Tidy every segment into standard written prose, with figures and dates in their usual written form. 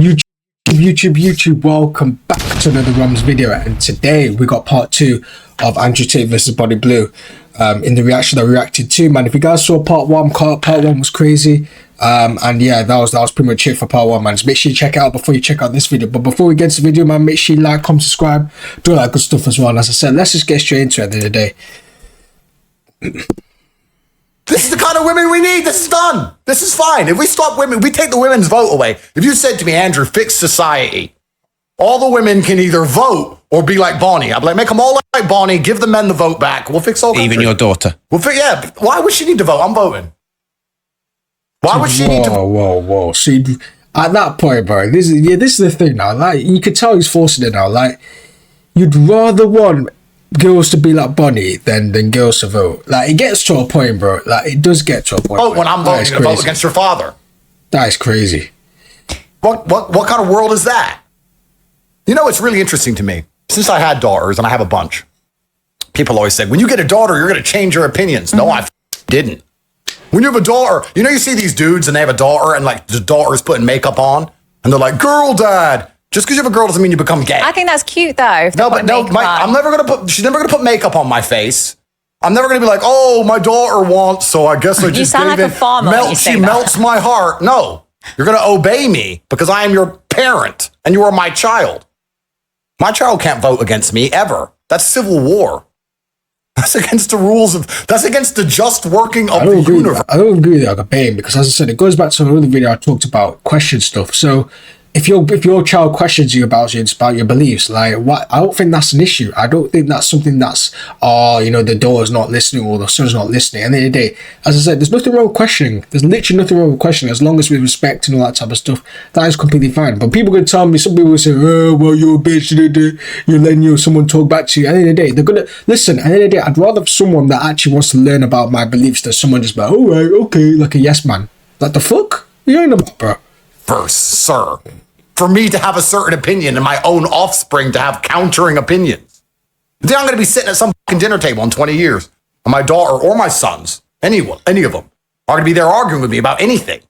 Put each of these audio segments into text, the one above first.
YouTube, welcome back to another Rums video, and today we got part 2 of Andrew Tate versus Body Blue. In the reaction that we reacted to, man, if you guys saw part 1 was crazy. And yeah, that was pretty much it for part 1, man. So make sure you check it out before you check out this video. But before we get to the video, man, make sure you like, comment, subscribe, do all that good stuff as well. And as I said, let's just get straight into it at the end of the day. This is the kind of women we need. This is done. This is fine. If we stop women, we take the women's vote away. If you said to me, Andrew, fix society, all the women can either vote or be like Bonnie. I'd be like, make them all like Bonnie, give the men the vote back. We'll fix all country. Even your daughter. Yeah. Why would she need to vote? I'm voting. Why would she need to vote? Whoa. See, at that point, bro, this is the thing now. Like, you could tell he's forcing it now. Like, you'd rather want girls to be like Bonnie than girls to vote. Like, it gets to a point, bro. Like, it does get to a point. Oh, when I'm voting to vote against your father. That is crazy. What kind of world is that? You know, it's really interesting to me. Since I had daughters, and I have a bunch, people always say, when you get a daughter, you're going to change your opinions. No, I didn't. When you have a daughter, you know, you see these dudes and they have a daughter and like the daughter's putting makeup on and they're like, girl dad. Just because you have a girl doesn't mean you become gay. I think that's cute though. No, but no, she's never gonna put makeup on my face. I'm never gonna be like, oh, my daughter wants, so I guess I just you sound like a farmer when you say she melts my heart. No, you're gonna obey me because I am your parent and you are my child. My child can't vote against me ever. That's civil war. That's against the rules that's against the just working of the universe. I don't agree with that obeying, because as I said, it goes back to another video I talked about question stuff. So if your child questions you about your beliefs, like, what, I don't think that's an issue. I don't think that's something that's, you know, the daughter's not listening or the son's not listening. At the end of the day, as I said, there's nothing wrong with questioning. There's literally nothing wrong with questioning, as long as we respect and all that type of stuff. That is completely fine. But people are going to tell me, some people will say, oh, well, you're a bitch, you're letting someone talk back to you. At the end of the day, they're going to listen. At the end of the day, I'd rather have someone that actually wants to learn about my beliefs than someone just like, all right, okay, like a yes man. Like, the fuck? You ain't about, bro. First, sir. For me to have a certain opinion and my own offspring to have countering opinions. Then I'm going to be sitting at some fucking dinner table in 20 years, and my daughter or my sons, any of them, are going to be there arguing with me about anything.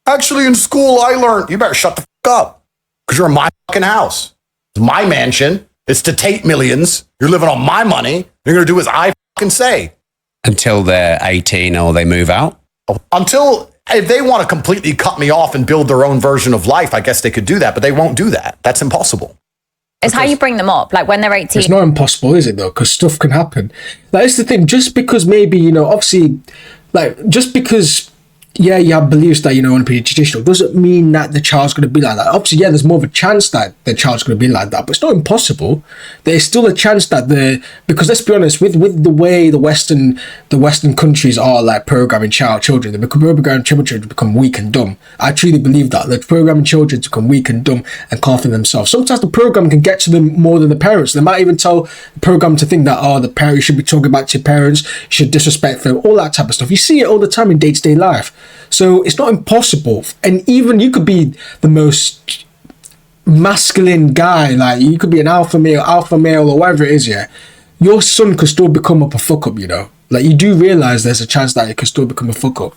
Actually, in school, I learned, you better shut the fuck up, because you're in my fucking house. It's my mansion. It's to Tate millions. You're living on my money. You're going to do as I fucking say. Until they're 18 or they move out? If they want to completely cut me off and build their own version of life, I guess they could do that, but they won't do that. That's impossible. It's how you bring them up, like when they're 18. It's not impossible, is it, though? Because stuff can happen. Like, it's the thing, just because maybe, you know, obviously, like, just because, yeah, you have beliefs that, you know, want to be traditional, doesn't mean that the child's going to be like that. Obviously, yeah, there's more of a chance that the child's going to be like that, but it's not impossible. There's still a chance that because let's be honest, with the way the Western countries are like programming children, they become programming children to become weak and dumb. I truly believe that. They're programming children to become weak and dumb and can't think themselves. Sometimes the program can get to them more than the parents. They might even tell the program to think that, oh, the parents should be talking back to your parents, you should disrespect them, all that type of stuff. You see it all the time in day-to-day life. So it's not impossible. And even you could be the most masculine guy, like you could be an alpha male or whatever it is, yeah. Your son could still become a fuck up, you know. Like, you do realize there's a chance that he could still become a fuck up.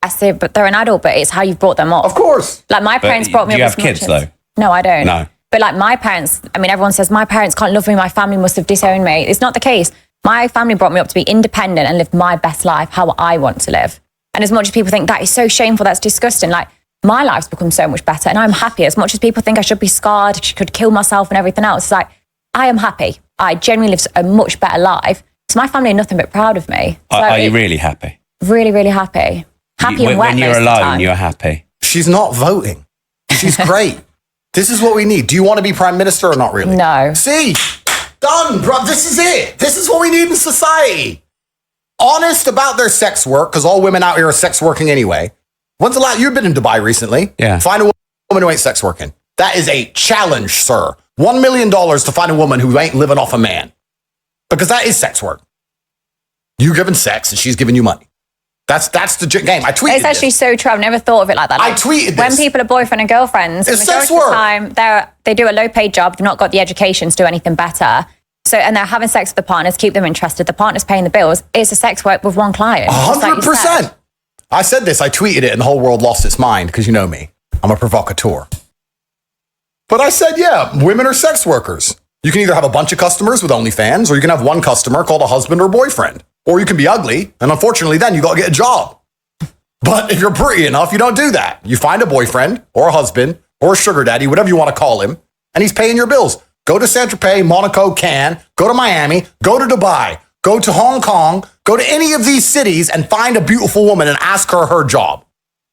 I say, but they're an adult, but it's how you've brought them up. Of course. Like, my parents brought me up. Do you have kids, though? No, I don't. No. But like my parents, I mean, everyone says my parents can't love me, my family must have disowned me. It's not the case. My family brought me up to be independent and live my best life, how I want to live. And as much as people think that is so shameful, that's disgusting, like, my life's become so much better and I'm happy. As much as people think I should be scarred, could kill myself and everything else, it's like, I am happy. I genuinely live a much better life. So my family are nothing but proud of me. So are you really happy? Really, really happy. Happy and wet when you're alone, you're happy. She's not voting. She's great. This is what we need. Do you want to be prime minister or not really? No. See? Done, bro. This is it. This is what we need in society. Honest about their sex work, because all women out here are sex working anyway. When's the last? You've been in Dubai recently. Yeah. Find a woman who ain't sex working. That is a challenge, sir. $1 million to find a woman who ain't living off a man. Because that is sex work. You giving sex and she's giving you money. That's the game. I tweeted It's actually so true. I've never thought of it like that. Like, I tweeted when this. people are boyfriend and girlfriends, It's the majority sex of work. the time they do a low-paid job. They've not got the education to do anything better. So, and they're having sex with the partners, keep them interested. The partner's paying the bills. It's a sex work with one client. Just like you said. 100%. I said this, I tweeted it, and the whole world lost its mind, because you know me. I'm a provocateur. But I said, yeah, women are sex workers. You can either have a bunch of customers with OnlyFans, or you can have one customer called a husband or boyfriend. Or you can be ugly, and unfortunately then you got to get a job. But if you're pretty enough, you don't do that. You find a boyfriend, or a husband, or a sugar daddy, whatever you want to call him, and he's paying your bills. Go to Saint-Tropez, Monaco, Cannes, go to Miami, go to Dubai, go to Hong Kong, go to any of these cities and find a beautiful woman and ask her her job.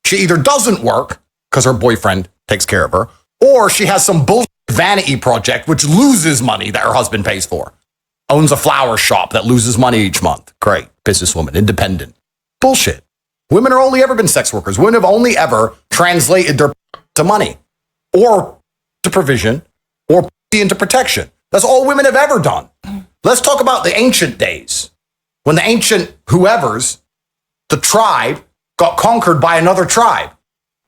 She either doesn't work because her boyfriend takes care of her, or she has some bullshit vanity project which loses money that her husband pays for. Owns a flower shop that loses money each month. Great. Businesswoman, independent. Bullshit. Women have only ever been sex workers. Women have only ever translated their to money or to provision or into protection. That's all women have ever done. Let's talk about the ancient days when the ancient whoever's, the tribe, got conquered by another tribe.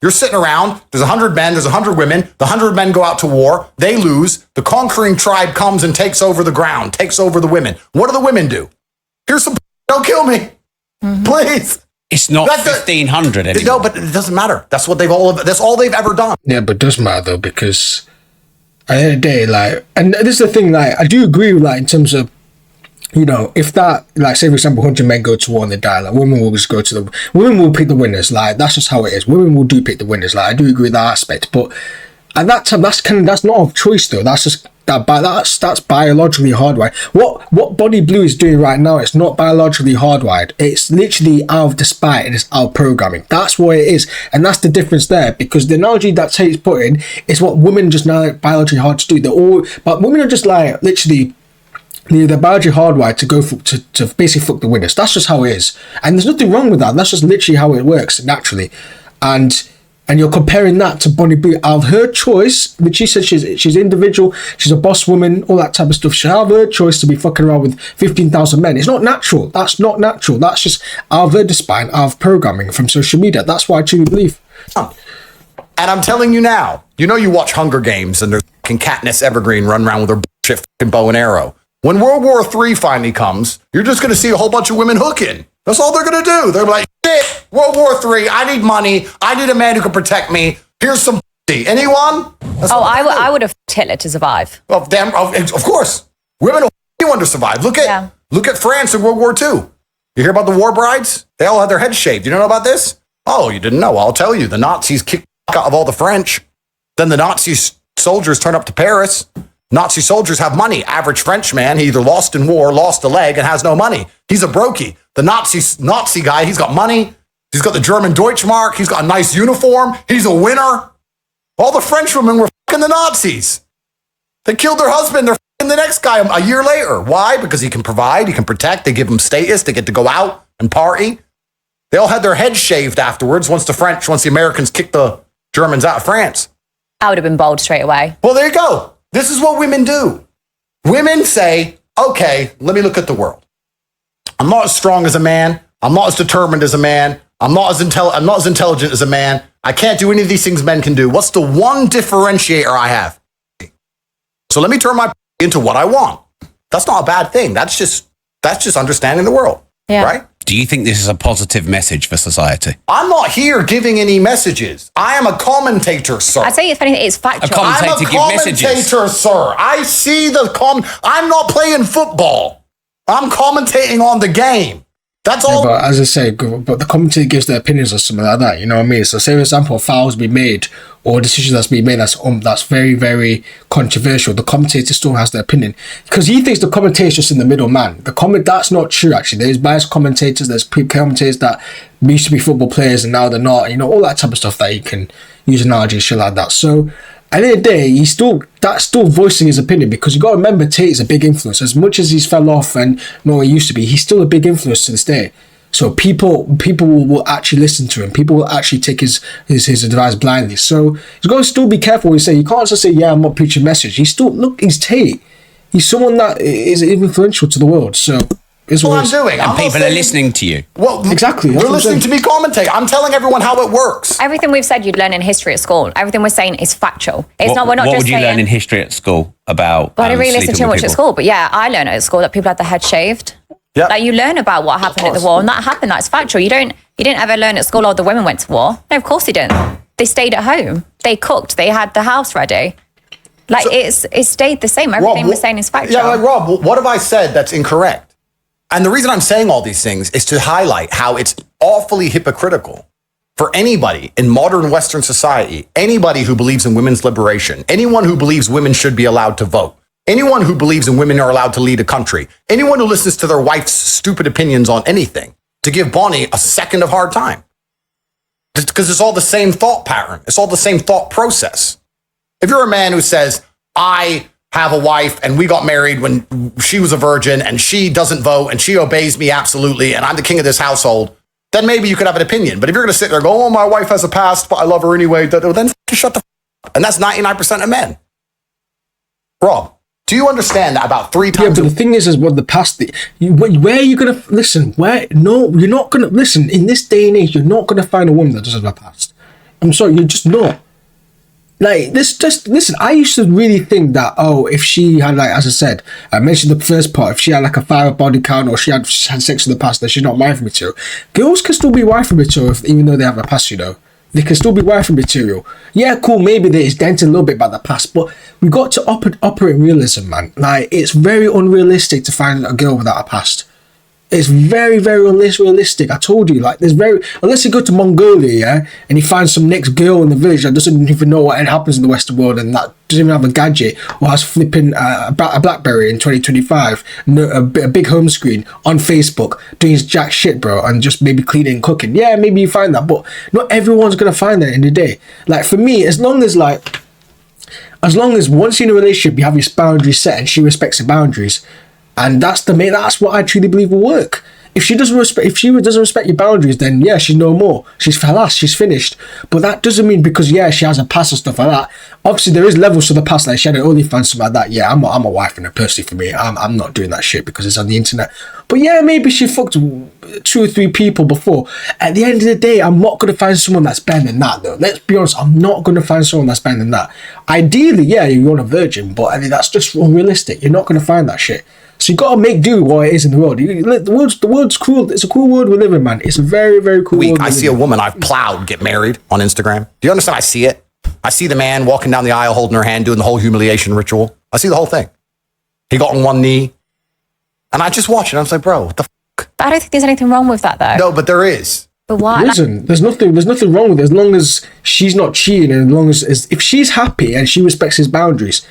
You're sitting around, there's 100 men, there's 100 women, the 100 men go out to war, they lose, the conquering tribe comes and takes over the ground, takes over the women. What do the women do? Here's some, don't kill me, please. It's not 1,500 anymore. No, but it doesn't matter. That's what that's all they've ever done. Yeah, but it does matter though, because at the end of the day, like, and this is the thing, like, I do agree with, like, in terms of, you know, if that, like, say for example, 100 men go to war and they die, like, women will just go to women will pick the winners, like, that's just how it is. Women will pick the winners, like, I do agree with that aspect, but at that time, that's not a choice though, that's just, that's biologically hardwired. What Body Blue is doing right now, it's not biologically hardwired, it's literally out of despite, and it's out of programming. That's what it is, and that's the difference there, because the analogy that Tate's put in is what women just now biologically hard to do. But women are just like, literally, they're biologically hardwired to go to basically fuck the winners. That's just how it is, and there's nothing wrong with that. That's just literally how it works naturally, and you're comparing that to Bonnie Blue out of her choice, which she said she's individual, she's a boss woman, all that type of stuff. She have her choice to be fucking around with 15,000 men. It's not natural. That's not natural. That's just out of her spine, out of programming from social media. That's what I truly believe. And I'm telling you now, you know, you watch Hunger Games and there's fucking Katniss Evergreen run around with her bullshit fucking bow and arrow. When World War III finally comes, you're just going to see a whole bunch of women hooking. That's all they're going to do. They're like, shit, World War III, I need money. I need a man who can protect me. Here's some pussy. Anyone? I would have Hitler to survive. Well, damn, of course. Women will anyone to survive. Look at France in World War II. You hear about the war brides? They all had their heads shaved. You don't know about this? Oh, you didn't know. I'll tell you. The Nazis kicked the out of all the French. Then the Nazi soldiers turn up to Paris. Nazi soldiers have money. Average French man, he either lost in war, lost a leg, and has no money. He's a brokey. The Nazi guy, he's got money. He's got the German Deutschmark. He's got a nice uniform. He's a winner. All the French women were fucking the Nazis. They killed their husband. They're fucking the next guy a year later. Why? Because he can provide, he can protect. They give him status. They get to go out and party. They all had their heads shaved afterwards once the Americans kicked the Germans out of France. I would have been bold straight away. Well, there you go. This is what women do. Women say, okay, let me look at the world. I'm not as strong as a man. I'm not as determined as a man. I'm not as intelligent as a man. I can't do any of these things men can do. What's the one differentiator I have? So let me turn my into what I want. That's not a bad thing. That's just understanding the world, right? Do you think this is a positive message for society? I'm not here giving any messages. I am a commentator, sir. I'd say if anything, it's factual. I'm a commentator, sir. I see I'm not playing football. I'm commentating on the game. That's all. But as I say, but the commentator gives their opinions or something like that. You know what I mean? So, say for example, fouls be made or decisions that's been made that's very, very controversial. The commentator still has their opinion because he thinks the commentator is just in the middle man. That's not true. Actually, there's biased commentators. There's commentators that used to be football players and now they're not. You know, all that type of stuff that you can use analogies, shit like that. So, at the end of the day, that's still voicing his opinion because you got to remember Tate is a big influence. As much as he's fell off and not what he used to be, he's still a big influence to this day. So people will actually listen to him. People will actually take his advice blindly. So he's got to still be careful when you say. You can't just say, yeah, I'm not preaching message. He's Tate. He's someone that is influential to the world. So it's what I'm doing. And people are listening to you. Well, exactly. They're listening to me commentate. I'm telling everyone how it works. Everything we've said you'd learn in history at school. Everything we're saying is factual. We're not just saying. What would you learn in history at school about? Well, I didn't really listen too much at school, but yeah, I learned at school that people had their head shaved. Yep. Like you learn about what happened at the war, and that happened. That's factual. You don't You didn't ever learn at school, the women went to war. No, of course they didn't. They stayed at home. They cooked. They had the house ready. Like, so, it stayed the same. Everything we're saying is factual. Yeah, like, Rob, what have I said that's incorrect? And the reason I'm saying all these things is to highlight how it's awfully hypocritical for anybody in modern Western society, anybody who believes in women's liberation, anyone who believes women should be allowed to vote, anyone who believes in women are allowed to lead a country, anyone who listens to their wife's stupid opinions on anything, to give Bonnie a second of hard time. Because it's all the same thought pattern. It's all the same thought process. If you're a man who says, I have a wife and we got married when she was a virgin and she doesn't vote and she obeys me absolutely and I'm the king of this household, then maybe you could have an opinion. But if you're going to sit there and go, oh, my wife has a past, but I love her anyway, then shut the up. And that's 99% of men. Rob, do you understand that about 3 times? Yeah, but the thing is what the past, where are you going to, listen, no, you're not going to, listen, in this day and age, you're not going to find a woman that doesn't have a past. I'm sorry, you're just not. Like, listen, I used to really think that, if she had, like, as I said, I mentioned the first part, if she had, like, a 5 body count or she had sex in the past, then she's not wife material. Girls can still be wife material even though they have a past, you know. They can still be wife material. Yeah, cool, maybe it's dented a little bit by the past, but we got to operate realism, man. Like, it's very unrealistic to find a girl without a past. It's very, very unrealistic. I told you, like, unless you go to Mongolia, yeah, and you find some next girl in the village that doesn't even know what happens in the Western world and that doesn't even have a gadget or has flipping a BlackBerry in 2025, a big home screen on Facebook, doing his jack shit, bro, and just maybe cleaning and cooking. Yeah, maybe you find that, but not everyone's going to find that in the day. Like, for me, as long as once you're in a relationship, you have your boundaries set and she respects your boundaries, and that's what I truly believe will work. If she doesn't respect your boundaries, then yeah, she's no more. She's falas, she's finished. But that doesn't mean because she has a past and stuff like that. Obviously, there is levels to the past, like she had an OnlyFans, something like that. Yeah, I'm a wife and a personally for me. I'm not doing that shit because it's on the internet. But yeah, maybe she fucked 2 or 3 people before. At the end of the day, I'm not gonna find someone that's better than that, though. Let's be honest, I'm not gonna find someone that's better than that. Ideally, yeah, you want a virgin, but I mean that's just unrealistic. You're not gonna find that shit. So you gotta make do with what it is in the world. The world's cruel. It's a cool world we live in, man. It's a very, very cool world. I see a woman I've plowed get married on Instagram. Do you understand? I see it. I see the man walking down the aisle holding her hand, doing the whole humiliation ritual. I see the whole thing. He got on one knee. And I just watch it. I was like, bro, what the fuck? But I don't think there's anything wrong with that, though. No, but there is. But why? Listen, there's nothing wrong with it as long as she's not cheating and as long as if she's happy and she respects his boundaries.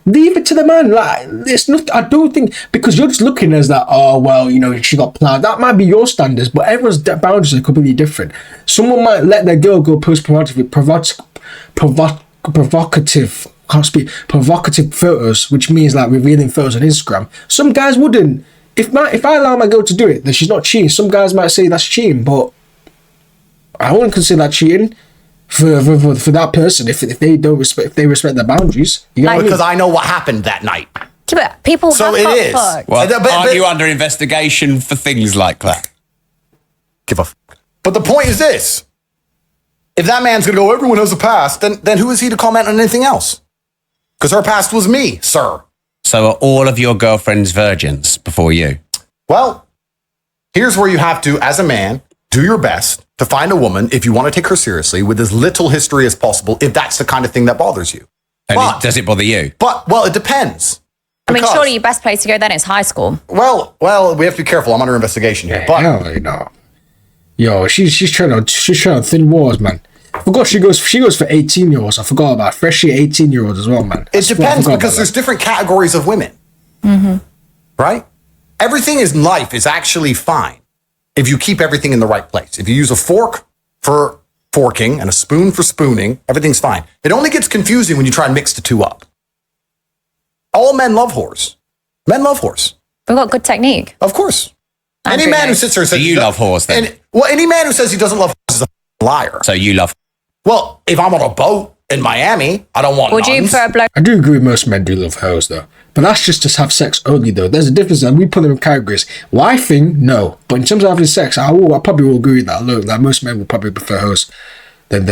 Leave it to the man. Like, it's not. I don't think because you're just looking as that. Oh well, you know, she got plowed. That might be your standards, but everyone's boundaries are completely different. Someone might let their girl go post provocative. Can't speak. Provocative photos, which means like revealing photos on Instagram. Some guys wouldn't. If I allow my girl to do it, then she's not cheating. Some guys might say that's cheating, but I wouldn't consider that cheating. For that person, if they respect their boundaries, you know because I know what happened that night. But people so it is. Well, aren't you under investigation for things like that? Give a. But the point is this: if that man's gonna go, everyone has a past. Then who is he to comment on anything else? Because her past was me, sir. So are all of your girlfriends virgins before you? Well, here's where you have to, as a man, do your best to find a woman, if you want to take her seriously, with as little history as possible, if that's the kind of thing that bothers you. And does it bother you? Well, it depends. I mean, surely your best place to go then is high school. Well, we have to be careful. I'm under investigation here. But hell, you know, yo, she's trying on thin walls, man. I forgot she goes for 18-year-olds. I forgot about freshly 18-year-olds as well, man. It depends because there's different categories of women. Mm-hmm. Right? Everything in life is actually fine if you keep everything in the right place. If you use a fork for forking and a spoon for spooning, everything's fine. It only gets confusing when you try and mix the two up. All men love whores. Men love whores. We've got good technique. Of course. Any man who sits there and says... Do you love whores then? Any man who says he doesn't love whores is a liar. So you love... Well, if I'm on a boat in Miami, I don't want Would you prefer a bloke? I do agree most men do love hoes, though. But that's just to have sex only, though. There's a difference, and we put them in categories. Wifing, no. But in terms of having sex, I probably will agree with that. Look, that most men will probably prefer hoes than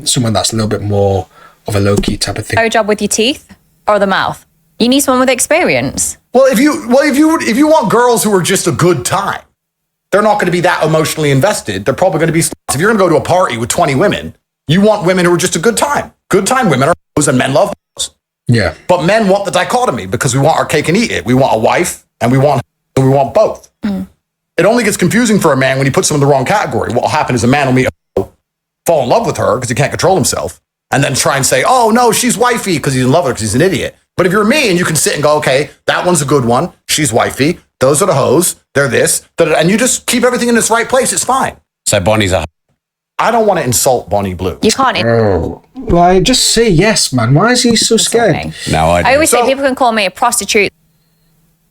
someone that's a little bit more of a low-key type of thing. Blow job with your teeth or the mouth? You need someone with experience. Well, if you want girls who are just a good time, they're not going to be that emotionally invested. They're probably going to be, if you're going to go to a party with 20 women, you want women who are just a good time. Good time women are hoes and men love hoes. Yeah. But men want the dichotomy because we want our cake and eat it. We want a wife and we want both. It only gets confusing for a man when he puts them in the wrong category. What will happen is a man will meet a hoe, fall in love with her because he can't control himself, and then try and say, oh, no, she's wifey because he's in love with her because he's an idiot. But if you're me and you can sit and go, okay, that one's a good one. She's wifey. Those are the hoes. They're this. And you just keep everything in its right place. It's fine. So Bonnie's a... I don't want to insult Bonnie Blue. You can't. Like, just say yes, man. Why is he so scared? No, I always say people can call me a prostitute,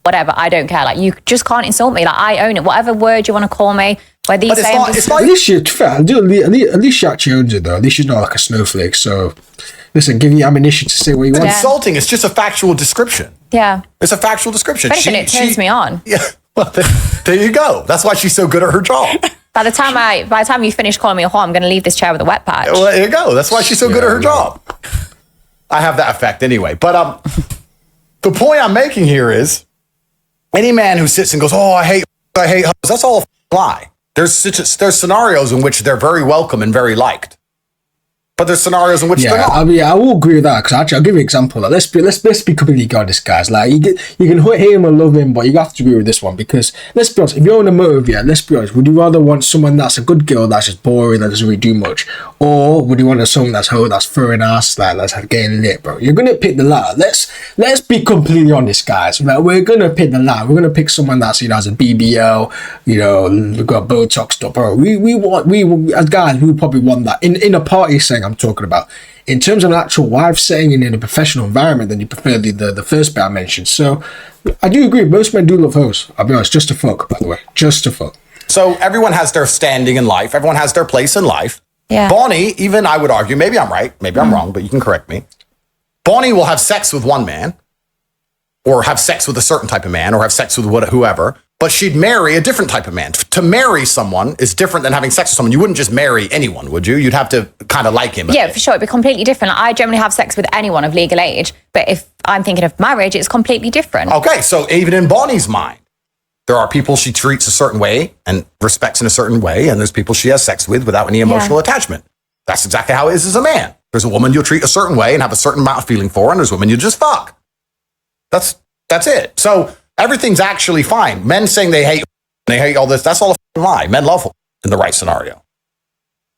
whatever. I don't care. Like, you just can't insult me. Like, I own it. Whatever word you want to call me, whether you say it's not, at least you, at least she actually owns it, though. At least she's not like a snowflake. So, listen, give you ammunition to say what you want. Insulting. It's just a factual description. Yeah. It's a factual description. If anything, it turns me on. Yeah. Well, there you go. That's why she's so good at her job. By the time you finish calling me a whore, I'm going to leave this chair with a wet patch. Well, there you go. That's why she's so good at her job. I have that effect anyway. But the point I'm making here is any man who sits and goes, oh, I hate hoes, that's all a lie. There's scenarios in which they're very welcome and very liked. But there's scenarios in which they're not. I will agree with that because actually, I'll give you an example. Like, let's be completely honest, guys. Like, you can hate him or love him, but you have to agree with this one because let's be honest. If you're on a motive, let's be honest. Would you rather want someone that's a good girl that's just boring that doesn't really do much, or would you want someone that's throwing ass, like that's getting lit, bro? You're gonna pick the latter. Let's be completely honest, guys. Like, we're gonna pick the latter. We're gonna pick someone that's has a BBL, we've got Botox stuff, bro. We as guys, we would probably want that in a party setting. I'm talking about. In terms of an actual wife setting and in a professional environment, then you prefer the first bit I mentioned. So I do agree. Most men do love hoes. I'll be honest, just to fuck, by the way. Just to fuck. So everyone has their standing in life. Everyone has their place in life. Yeah. Bonnie, even I would argue, maybe I'm right, maybe I'm wrong, but you can correct me. Bonnie will have sex with one man or have sex with a certain type of man or have sex with whoever, but she'd marry a different type of man. To marry someone is different than having sex with someone. You wouldn't just marry anyone, would you? You'd have to kind of like him. Yeah, for sure. It'd be completely different. Like, I generally have sex with anyone of legal age, but if I'm thinking of marriage, it's completely different. Okay, so even in Bonnie's mind, there are people she treats a certain way and respects in a certain way, and there's people she has sex with without any emotional attachment. That's exactly how it is as a man. There's a woman you'll treat a certain way and have a certain amount of feeling for, and there's women you just fuck. That's it. So everything's actually fine. Men saying they hate all this, that's all a lie. Men love in the right scenario.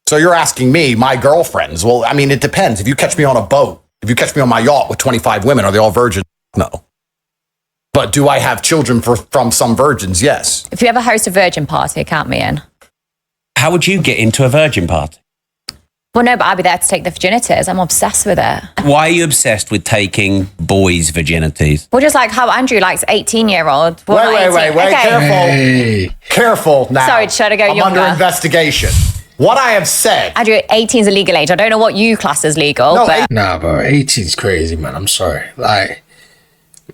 So you're asking me, my girlfriends, well, I mean, it depends. If you catch me on a boat, if you catch me on my yacht with 25 women, are they all virgins? No. But do I have children from some virgins? Yes. If you ever host a virgin party, count me in. How would you get into a virgin party? Well, no, but I'd be there to take the virginities. I'm obsessed with it. Why are you obsessed with taking boys' virginities? Well, just like how Andrew likes 18-year-old. Wait, Okay. careful. Hey. Careful now. Sorry, should I go I'm younger? under investigation. What I have said. Andrew, 18 is a legal age. I don't know what you class as legal, No, but... Nah, bro, 18's crazy, man. I'm sorry. Like,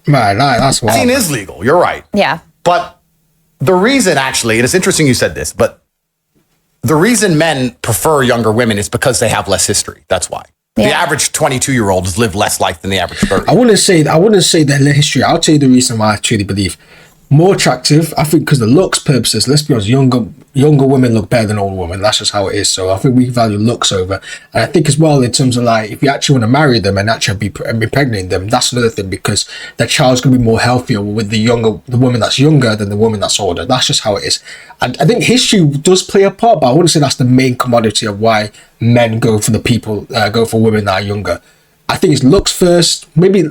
man, that's wild. 18 is legal. You're right. Yeah. But the reason actually, and it's interesting you said this, but the reason men prefer younger women is because they have less history. That's why. Yeah. The average 22-year-old has lived less life than the average 30. I wouldn't say the history. I'll tell you the reason why I truly believe. More attractive, I think, because the looks purposes, let's be honest, younger women look better than older women. That's just how it is. So I think we value looks over. And I think as well, in terms of like, if you actually want to marry them and actually be pregnant them, that's another thing, because the child's going to be more healthier with the woman that's younger than the woman that's older. That's just how it is. And I think history does play a part, but I wouldn't say that's the main commodity of why men go for women that are younger. I think it's looks first, maybe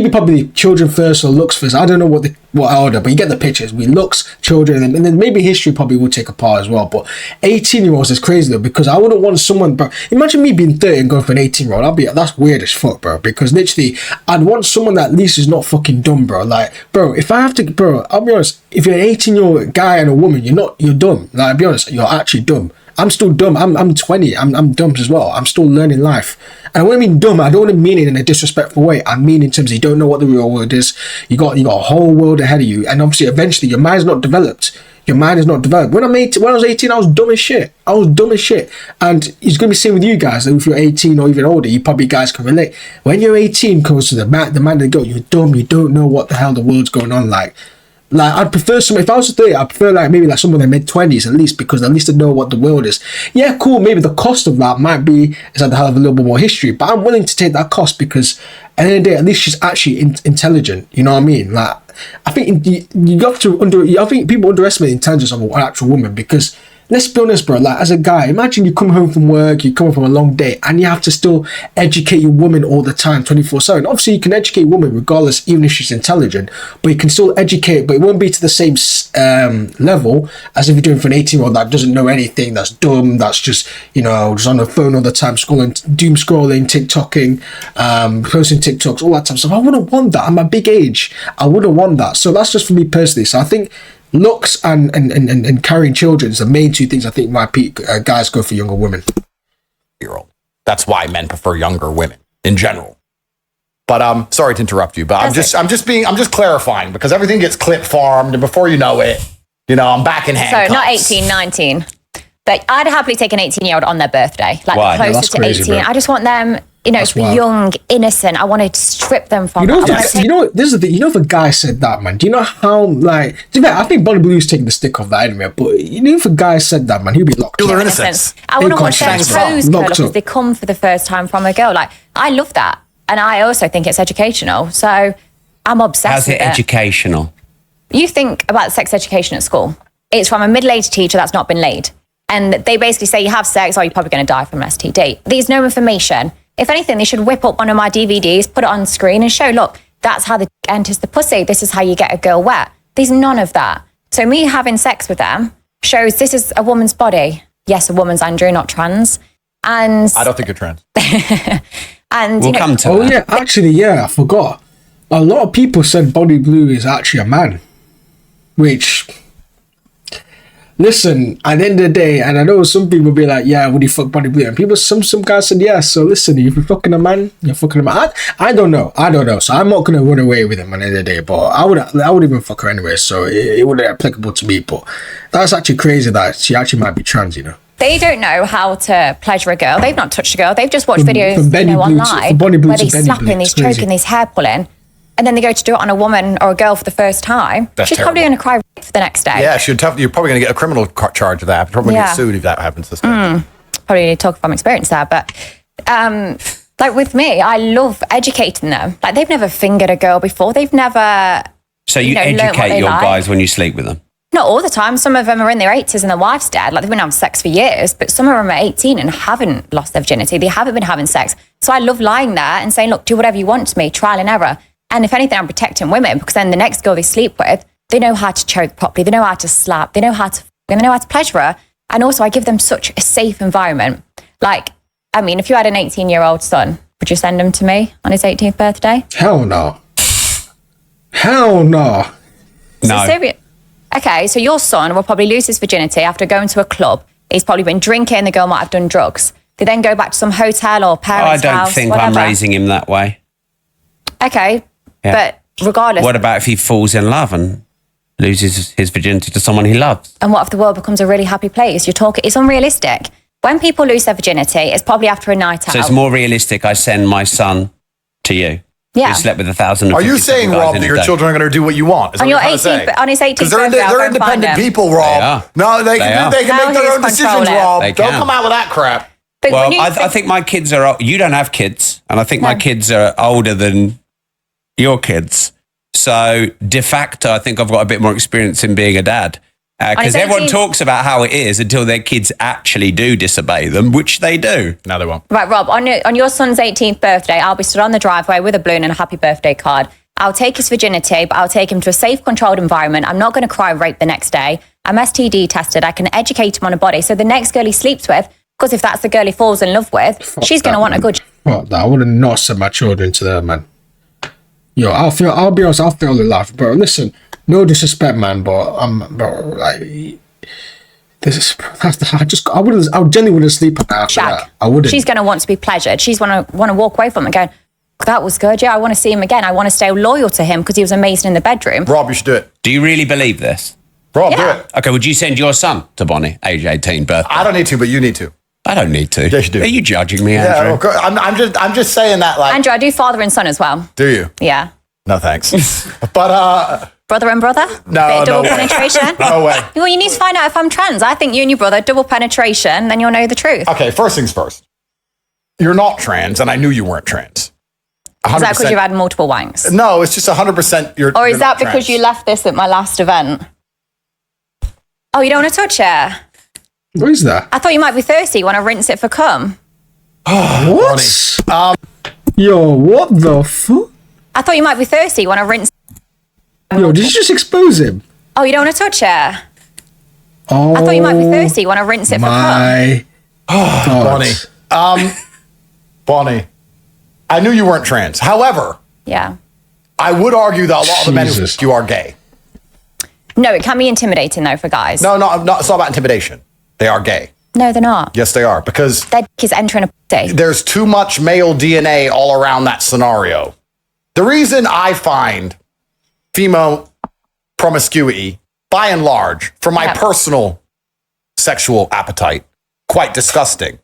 probably children first or looks first. I don't know what order, but you get the pictures. We looks, children, and then maybe history probably will take a part as well. But 18-year-olds is crazy though, because I wouldn't want someone, bro. Imagine me being 30 and going for an 18-year-old. That's weird as fuck, bro. Because literally, I'd want someone that at least is not fucking dumb, bro. Like, bro, if I have to, bro, I'll be honest. If you're an 18-year-old guy and a woman, you're dumb. Like, I'll be honest, you're actually dumb. I'm still dumb. I'm 20. I'm dumb as well. I'm still learning life. And when I mean dumb, I don't want to mean it in a disrespectful way. I mean in terms of you don't know what the real world is. You got a whole world ahead of you. And obviously, eventually, your mind's not developed. Your mind is not developed. When I was 18, I was dumb as shit. And it's going to be the same with you guys. If you're 18 or even older, you probably guys can relate. When you're 18, goes to the man that go, you're dumb. You don't know what the hell the world's going on like. Like, I'd prefer if I was to date, I'd prefer like maybe like someone in their mid-20s at least, because at least they know what the world is. Yeah, cool, maybe the cost of that might be is that they have a little bit more history, but I'm willing to take that cost because at the end of the day, at least she's actually intelligent. You know what I mean? Like, I think you have to I think people underestimate the intelligence of an actual woman, because let's be honest, bro, like as a guy, imagine you come home from work, you come home from a long day, and you have to still educate your woman all the time, 24/7. Obviously, you can educate women regardless, even if she's intelligent, but you can still educate, but it won't be to the same level as if you're doing for an 18-year-old that doesn't know anything, that's dumb, that's just, just on the phone all the time, doom scrolling, TikToking, posting TikToks, all that type of stuff. I wouldn't want that. I'm a big age. I wouldn't want that. So that's just for me personally. So I think looks and carrying children is the main two things I think why guys go for younger women. That's why men prefer younger women in general. But sorry to interrupt you, but I'm just clarifying, because everything gets clip farmed, and before you know it, I'm back in handcuffs. So not 18, 19. But I'd happily take an 18-year-old on their birthday, like Why? closer That's to crazy, 18. bro. I just want them, to be young, innocent. I want to strip them from that. This is the thing. If a guy said that, man, do you know how, like, I think Bonnie Blue's taking the stick off that anyway, but if a guy said that, man, he'd be locked Feel up. their innocence. I wouldn't watch their Innocence. toes curl Locked up up. as they come for the first time from a girl. Like, I love that. And I also think it's educational. So I'm obsessed How's with it it. educational? You think about sex education at school. It's from a middle-aged teacher that's not been laid. And they basically say you have sex or you're probably going to die from an STD. There's no information. If anything, they should whip up one of my DVDs, put it on screen and show, look, that's how the enters the pussy. This is how you get a girl wet. There's none of that. So me having sex with them shows this is a woman's body. Yes, a woman's, Andrew, not trans. And I don't think you're trans. and We'll come to Oh, that. yeah, actually, yeah, I forgot. A lot of people said Bonnie Blue is actually a man, which... Listen, at the end of the day, and I know some people be like, yeah, would you fuck Bonnie Blue? And some guys said yes. So listen, if you're fucking a man, you're fucking a man. I don't know. So I'm not gonna run away with him at the end of the day. But I would even fuck her anyway. So it wouldn't be applicable to me. But that's actually crazy that she actually might be trans. they don't know how to pleasure a girl. They've not touched a girl. They've just watched From videos Benny Blue online Bonnie Blue where to they Benny slapping, Blue. these It's crazy. choking, these hair pulling. And then they go to do it on a woman or a girl for the first time. That's She's probably terrible. going to cry for the next day. Yeah, you're probably going to get a criminal charge of that. You're probably going to Yeah. get sued if that happens this time. Probably need to talk from experience there. But like with me, I love educating them. Like they've never fingered a girl before. They've never... So you learnt what educate they your like. guys when you sleep with them? Not all the time. Some of them are in their 80s and their wife's dead. Like they've been having sex for years, but some of them are 18 and haven't lost their virginity. They haven't been having sex. So I love lying there and saying, look, do whatever you want to me, trial and error. And if anything, I'm protecting women because then the next girl they sleep with, they know how to choke properly. They know how to slap. They know how to pleasure her. And also I give them such a safe environment. Like, I mean, if you had an 18-year-old son, would you send him to me on his 18th birthday? Hell no. Hell no. No. Serious. Okay, so your son will probably lose his virginity after going to a club. He's probably been drinking, the girl might have done drugs. They then go back to some hotel or I parents' don't house, think whatever. I'm raising him that way. Okay, Yeah. but regardless, What about if he falls in love and loses his virginity to someone he loves? and what if the world becomes a really happy place? You're talking, it's unrealistic. When people lose their virginity, it's probably after a night out. So it's more realistic I send my son to you. Yeah. Who slept with 1,000. Are you saying, Rob, that your children are going to do what you want? Is On that your what you're trying to 18th say? on his 18th Because they're, birthday, I'll go they're and find independent him. people, Rob. They are. No, they They can are. make Now their he's own decisions, controlling. Rob. They Don't can. come out with that crap. But Well, when you I think- think my kids are... You don't have kids. And I think my No. kids are older than your kids. So de facto, I think I've got a bit more experience in being a dad. Because his everyone 18th talks about how it is until their kids actually do disobey them, which they do. No, they won't. Right, Rob, on your son's 18th birthday, I'll be stood on the driveway with a balloon and a happy birthday card. I'll take his virginity, but I'll take him to a safe, controlled environment. I'm not going to cry rape the next day. I'm STD tested. I can educate him on a body. So the next girl he sleeps with, because if that's the girl he falls in love with, she's going to want a good... Fuck that. I would have not sent my children to there, man. Yo, I'll be honest, I'll feel the laugh, bro. Listen, no disrespect, man, but bro, like, this is, I genuinely wouldn't sleep after shag. that. I wouldn't. She's going to want to be pleasured. She's want to walk away from him and go, that was good. Yeah, I want to see him again. I want to stay loyal to him because he was amazing in the bedroom. Rob, you should do it. Do you really believe this? Rob, Yeah. do it. Okay, would you send your son to Bonnie, age 18, birthday? I don't need to, but you need to. I don't need to. Yes, you do. Are you judging me, Yeah, Andrew? okay. I'm just saying that, like, Andrew, I do father and son as well. do you? Yeah. No thanks. But Brother and brother? No, Bit of double no way. penetration? No way. Well, you need to find out if I'm trans. I think you and your brother, double penetration, then you'll know the truth. Okay, first things first. You're not trans, and I knew you weren't trans. 100%. Is that because you've had multiple wanks? No, it's just 100% you're. Or is you're that not because trans. you left this at my last event? Oh, you don't want to touch it? What is that? I thought you might be thirsty. You want to rinse it for cum? What? Yo, what the fuck? I thought you might be thirsty. You want to rinse... Yo, did you just expose him? Oh, you don't want to touch it? Oh, I thought you might be thirsty. You want to rinse it for cum? my God. Bonnie. Bonnie, I knew you weren't trans. However, Yeah. I would argue that a lot of the men who Jesus. f- you are gay. No, it can be intimidating, though, for guys. No, it's not about intimidation. They are gay. No, they're not. Yes, they are. Because Their dick is entering a pussy. there's too much male DNA all around that scenario. The reason I find female promiscuity, by and large, for my Yeah. personal sexual appetite, quite disgusting,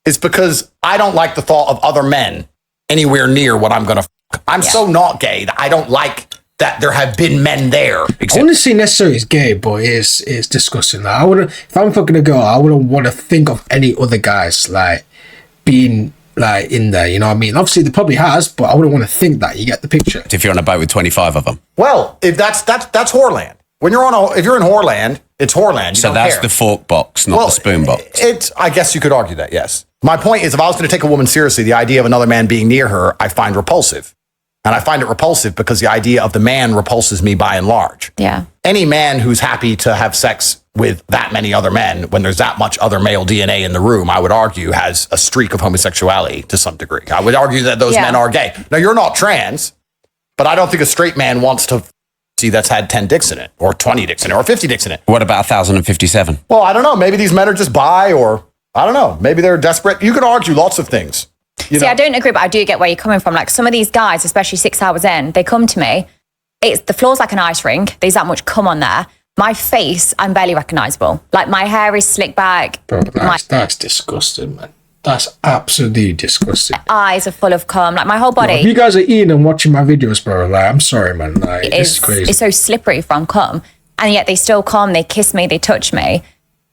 is because I don't like the thought of other men anywhere near what I'm going to fuck. I'm so not gay that I don't like that there have been men there. I wouldn't say necessarily it's gay, but it's disgusting. Like, I wouldn't, if I'm fucking a girl, I wouldn't want to think of any other guys like being like in there. You know what I mean? Obviously, there probably has, but I wouldn't want to think that. You get the picture. If you're on a boat with 25 of them. Well, if that's whoreland. When you're if you're in whoreland, it's whoreland. You So don't that's care. the fork box, not the spoon box. I guess you could argue that, yes. My point is, if I was going to take a woman seriously, the idea of another man being near her, I find repulsive. And I find it repulsive because the idea of the man repulses me by and large. Yeah. Any man who's happy to have sex with that many other men when there's that much other male DNA in the room, I would argue has a streak of homosexuality to some degree. I would argue that those Yeah. men are gay. Now, you're not trans, but I don't think a straight man wants to see that's had 10 dicks in it, or 20 dicks in it, or 50 dicks in it. What about 1,057? Well, I don't know. Maybe these men are just bi, or I don't know. Maybe they're desperate. You could argue lots of things. You See, know? I don't agree, but I do get where you're coming from. Like some of these guys, especially 6 hours in, they come to me. The floor's like an ice rink. There's that much cum on there. My face, I'm barely recognizable. Like my hair is slicked back. Bro, My that's disgusting, man. That's absolutely disgusting. eyes are full of cum. Like my whole If body you guys are eating and watching my videos, bro, like, I'm sorry, man. Like, this is crazy. is so slippery from cum. And yet they still come, they kiss me, they touch me.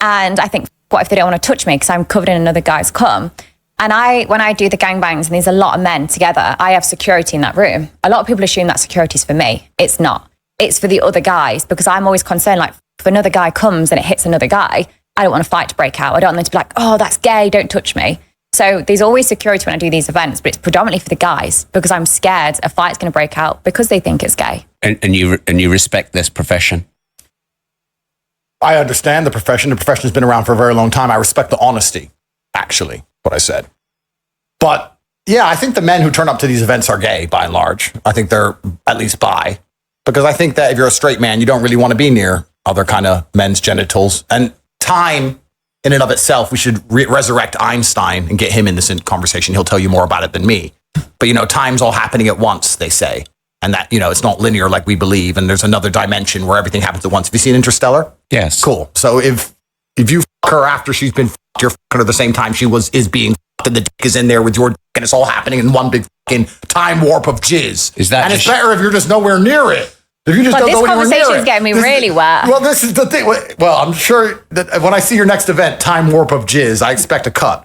And I think, what if they don't want to touch me because I'm covered in another guy's cum? And when I do the gangbangs and there's a lot of men together, I have security in that room. A lot of people assume that security's for me. It's not. It's for the other guys because I'm always concerned, like, if another guy comes and it hits another guy, I don't want a fight to break out. I don't want them to be like, oh, that's gay, don't touch me. So there's always security when I do these events, but it's predominantly for the guys because I'm scared a fight's going to break out because they think it's gay. And you respect this profession? I understand the profession. The profession has been around for a very long time. I respect the honesty, actually, what I said. But yeah, I think the men who turn up to these events are gay by and large. I think they're at least bi. Because I think that if you're a straight man, you don't really want to be near other kind of men's genitals. And time in and of itself, we should resurrect Einstein and get him in this conversation. He'll tell you more about it than me. But, you know, time's all happening at once, they say. And that, you know, it's not linear like we believe. And there's another dimension where everything happens at once. Have you seen Interstellar? Yes. Cool. So if you fuck her after she's been fucked, you're fucking her at the same time she is being fucked, and the dick is in there with your dick, and it's all happening in one big fucking time warp of jizz. Is that and it's just- better if you're just nowhere near it. If you just But don't this go anywhere near conversation it. is getting me This- really wet. Well, this is the thing. Well, I'm sure that when I see your next event, time warp of jizz, I expect a cut.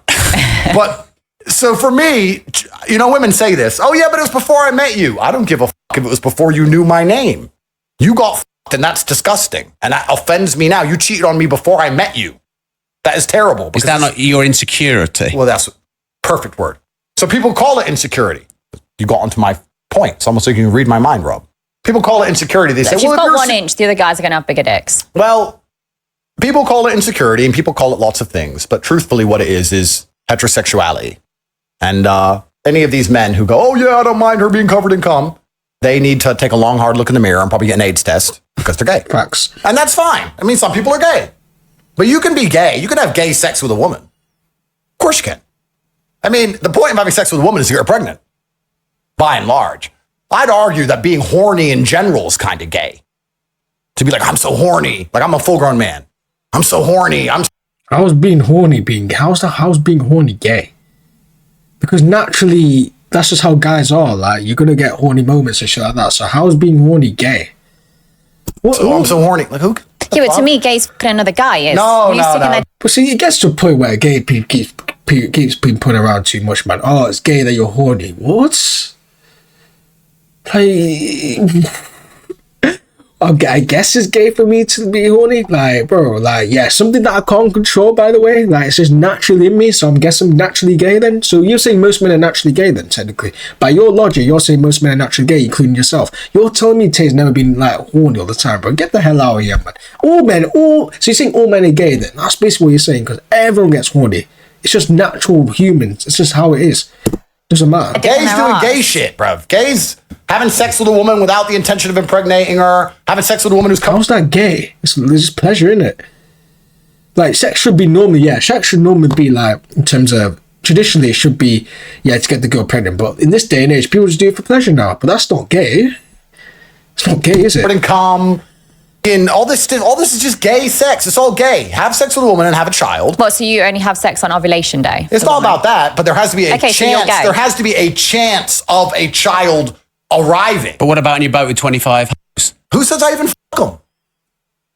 But so for me, you know, women say this. Oh yeah, but it was before I met you. I don't give a fuck if it was before you knew my name. You got fucked, and that's disgusting, and that offends me now. You cheated on me before I met you. That is terrible. Is that not your insecurity? Well, that's a perfect word. So people call it insecurity. You got onto my point. It's almost like you can read my mind, Rob. People call it insecurity. They say, If you've well, got if you're 1 inch, the other guys are going to have bigger dicks. well, people call it insecurity and people call it lots of things. But truthfully, what it is heterosexuality. And any of these men who go, oh, yeah, I don't mind her being covered in cum, they need to take a long, hard look in the mirror and probably get an AIDS test because they're gay. Facts. And that's fine. I mean, some people are gay. But you can be gay. You can have gay sex with a woman. Of course you can. I mean, the point of having sex with a woman is to get her pregnant, by and large. I'd argue that being horny in general is kind of gay. To be like, I'm so horny. Like, I'm a full-grown man. I'm so horny. How's being horny being gay? How's being horny gay? Because naturally, that's just how guys are. Like, you're gonna get horny moments and shit like that. So how is being horny gay? I'm so horny. Like, who? Yeah, but to me, gay's fucking another guy. Is No, you no, sticking no. their But see, it gets to a point where gay people keeps being put around too much, man. Oh, it's gay that you're horny. What? Like, I guess it's gay for me to be horny. Like, bro, like, yeah, something that I can't control, by the way. Like, it's just naturally in me, so I'm guessing I'm naturally gay then. So you're saying most men are naturally gay then, technically. By your logic, you're saying most men are naturally gay, including yourself. You're telling me Tate's never been, like, horny all the time, bro. Get the hell out of here, man. So you're saying all men are gay then? That's basically what you're saying, because everyone gets horny. It's just natural humans. It's just how it is. Doesn't matter. Gays doing gay shit, bruv. Gays having sex with a woman without the intention of impregnating her, having sex with a woman who's come. How's that gay? There's just pleasure in it. Like, sex should be normally, sex should normally be like, in terms of, traditionally it should be, to get the girl pregnant. But in this day and age, people just do it for pleasure now. But that's not gay. It's not gay, is it? And come. And all this is just gay sex. It's all gay. Have sex with a woman and have a child. What, so you only have sex on ovulation day? It's not about that, but there has to be a Okay, so you're chance. gay. There has to be a chance of a child arriving. But what about on your boat with 25 hoes? Who says I even fuck them?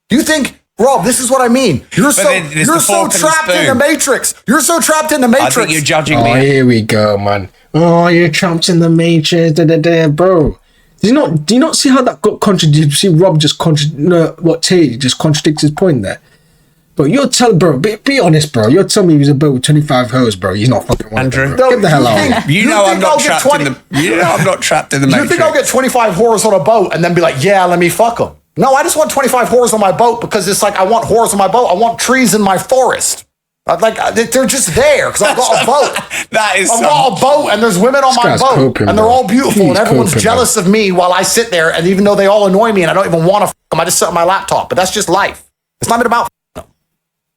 You think, Rob, this is what I mean. You're so then there's the fork and the trapped in the spoon. Matrix. You're so trapped in the Matrix. I think you're judging Oh, me. here we go, man. Oh, you're trapped in the matrix, bro. Do you not see how that got contradicted? See, Rob just Tate just contradicts his point there. But you're telling, bro, be honest, bro. You're telling me he was a boat with 25 hoes, bro. He's not fucking one. Andrew. Bro. Get the hell out. You know I'm not trapped in the. You know I'm not trapped in the You matrix. think I'll get 25 whores on a boat and then be like, yeah, let me fuck them? No, I just want 25 whores on my boat because it's like I want whores on my boat. I want trees in my forest. They're just there because I've got a boat. That is. I've got a boat and there's women on my guy's boat coping, and they're bro. all beautiful He's and everyone's coping, jealous of me while I sit there. And even though they all annoy me and I don't even want to fuck them, I just sit on my laptop. But that's just life. It's not even about fucking them.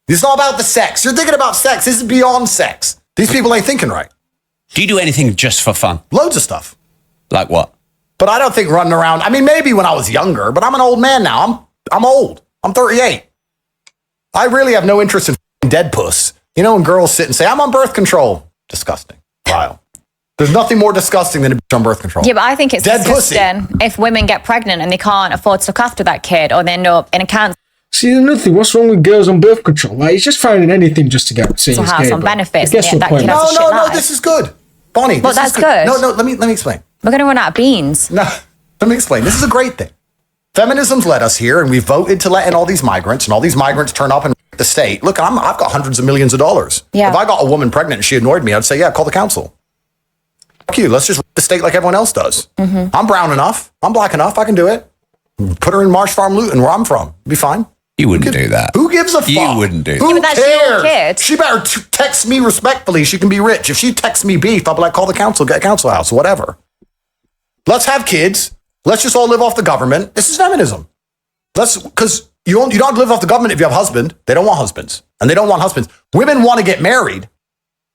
It's not about the sex. You're thinking about sex. This is beyond sex. These people ain't thinking right. Do you do anything just for fun? Loads of stuff. Like what? But I don't think running around. I mean, maybe when I was younger, but I'm an old man now. I'm old. I'm 38. I really have no interest in f***ing dead puss. You know, when girls sit and say, I'm on birth control. Disgusting. Vile. There's nothing more disgusting than a bitch on birth control. Yeah, but I think it's Dead pussy. disgusting if women get pregnant and they can't afford to look after that kid or they end up in a cancer See, another thing, what's wrong with girls on birth control? Like, he's just finding anything just to get saying it's have gay, some bro. benefits, I guess yeah, your that point. kid has man. a shit No, life. this is good. Bonnie, Well, this that's is good. No, let me explain. We're going to run out of beans. No, let me explain. This is a great thing. Feminism's led us here, and we voted to let in all these migrants, and all these migrants turn up and the state. Look, I've got hundreds of millions of dollars. Yeah. If I got a woman pregnant and she annoyed me, I'd say, yeah, call the council. Fuck you. Let's just the state like everyone else does. Mm-hmm. I'm brown enough. I'm black enough. I can do it. Put her in Marsh Farm, Luton, where I'm from. Be fine. You wouldn't do that. Who gives a fuck? You wouldn't do Who that. but that's your cares? kid. She better text me respectfully. She can be rich. If she texts me beef, I'll be like, call the council, get a council house, whatever. Let's have kids. Let's just all live off the government. This is feminism. Because you don't live off the government if you have a husband. They don't want husbands. And they don't want husbands. Women want to get married,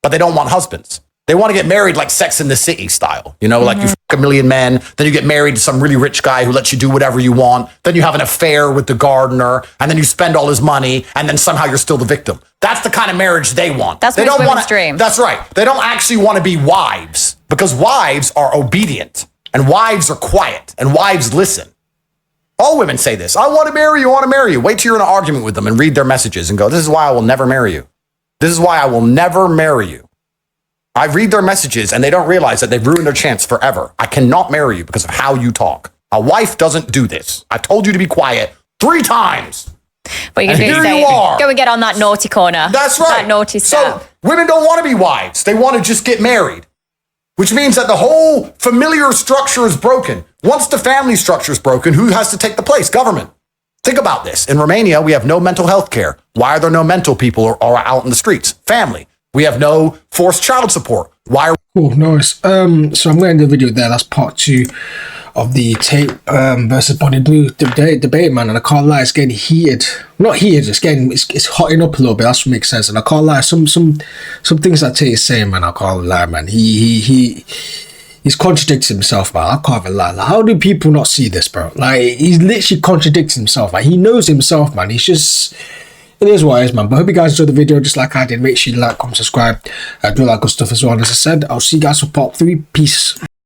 but they don't want husbands. They want to get married like Sex in the City style. You know, like you fuck a million men, then you get married to some really rich guy who lets you do whatever you want. Then you have an affair with the gardener, and then you spend all his money, and then somehow you're still the victim. That's the kind of marriage they want. That's they most don't women's want dream. That's right. They don't actually want to be wives because wives are obedient, and wives are quiet, and wives listen. All women say this. I want to marry you. I want to marry you. Wait till you're in an argument with them and read their messages and go, this is why I will never marry you. This is why I will never marry you. I read their messages and they don't realize that they've ruined their chance forever. I cannot marry you because of how you talk. A wife doesn't do this. I told you to be quiet 3 times. But you And can do here is say, you are. go and get on that naughty corner. That's right. That naughty So step. women don't want to be wives. They want to just get married, which means that the whole familiar structure is broken. Once the family structure is broken, who has to take the place? Government. Think about this. In Romania, we have no mental health care. Why are there no mental people or out in the streets? Family. We have no forced child support. Why are Cool, nice. So I'm going to end the video there. That's part 2 of the Tate versus Bonnie Blue debate, man. And I can't lie, it's getting heated. Not heated, it's hotting up a little bit. That's what makes sense. And I can't lie, some things that Tate is saying, man, I can't lie, man. He's contradicting himself, man. I can't even lie. Like, how do people not see this, bro? Like, he's literally contradicting himself, man. He knows himself, man. He's just it is what it is, man. But I hope you guys enjoyed the video just like I did. Make sure you like, comment, subscribe, do all that good stuff as well. And as I said, I'll see you guys for part 3. Peace.